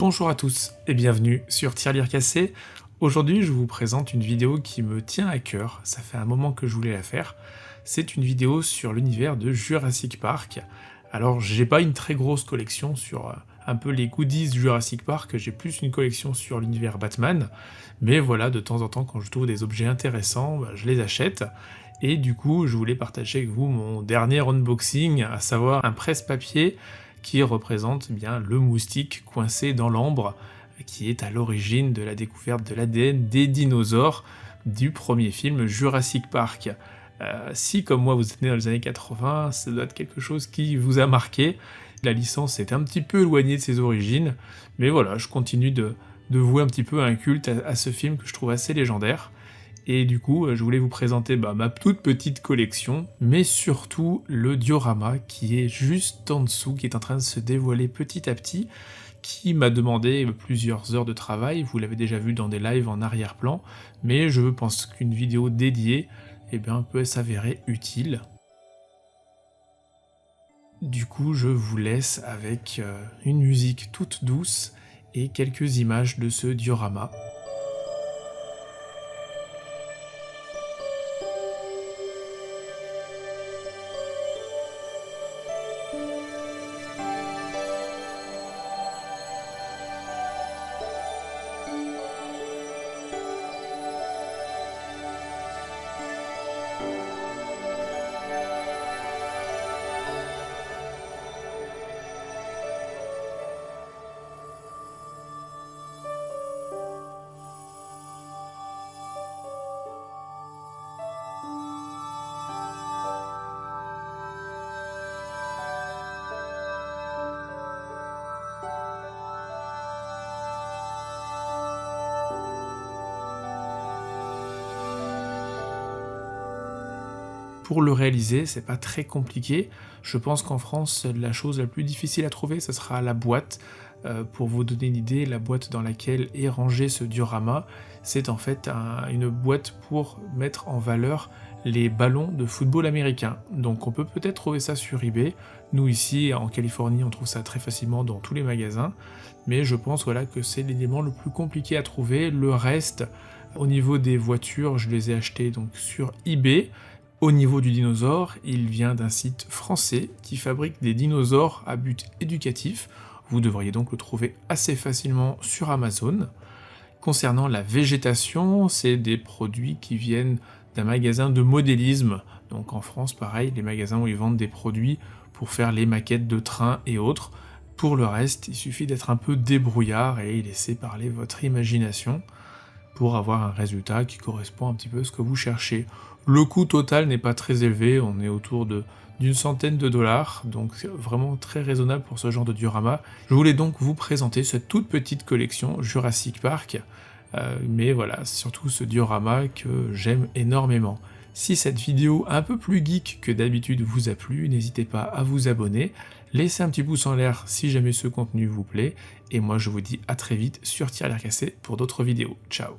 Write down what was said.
Bonjour à tous et bienvenue sur Tirelire Cassé. Aujourd'hui je vous présente une vidéo qui me tient à cœur, ça fait un moment que je voulais la faire. C'est une vidéo sur l'univers de Jurassic Park. Alors j'ai pas une très grosse collection sur un peu les goodies Jurassic Park, j'ai plus une collection sur l'univers Batman, mais voilà, de temps en temps quand je trouve des objets intéressants, je les achète. Et du coup je voulais partager avec vous mon dernier unboxing, à savoir un presse-papier qui représente bien le moustique coincé dans l'ambre, qui est à l'origine de la découverte de l'ADN des dinosaures du premier film Jurassic Park. Si comme moi vous êtes né dans les années 80, ça doit être quelque chose qui vous a marqué. La licence est un petit peu éloignée de ses origines, mais voilà, je continue de vouer un petit peu un culte à ce film que je trouve assez légendaire. Et du coup, je voulais vous présenter ma toute petite collection, mais surtout le diorama qui est juste en dessous, qui est en train de se dévoiler petit à petit, qui m'a demandé plusieurs heures de travail, vous l'avez déjà vu dans des lives en arrière-plan, mais je pense qu'une vidéo dédiée peut s'avérer utile. Du coup, je vous laisse avec une musique toute douce et quelques images de ce diorama. Pour le réaliser, c'est pas très compliqué. Je pense qu'en France, la chose la plus difficile à trouver, ce sera la boîte. Pour vous donner une idée, la boîte dans laquelle est rangé ce diorama, c'est en fait une boîte pour mettre en valeur les ballons de football américain. Donc on peut peut-être trouver ça sur eBay. Nous ici, en Californie, on trouve ça très facilement dans tous les magasins. Mais je pense que c'est l'élément le plus compliqué à trouver. Le reste, au niveau des voitures, je les ai achetées donc sur eBay. Au niveau du dinosaure, il vient d'un site français qui fabrique des dinosaures à but éducatif. Vous devriez donc le trouver assez facilement sur Amazon. Concernant la végétation, c'est des produits qui viennent d'un magasin de modélisme. Donc en France, pareil, les magasins où ils vendent des produits pour faire les maquettes de trains et autres. Pour le reste, il suffit d'être un peu débrouillard et laisser parler votre imagination pour avoir un résultat qui correspond un petit peu à ce que vous cherchez. Le coût total n'est pas très élevé, on est autour d'une centaine de dollars, donc c'est vraiment très raisonnable pour ce genre de diorama. Je voulais donc vous présenter cette toute petite collection Jurassic Park, mais voilà, surtout ce diorama que j'aime énormément. Si cette vidéo un peu plus geek que d'habitude vous a plu, n'hésitez pas à vous abonner, laissez un petit pouce en l'air si jamais ce contenu vous plaît, et moi je vous dis à très vite sur Tirelire Cassé pour d'autres vidéos. Ciao.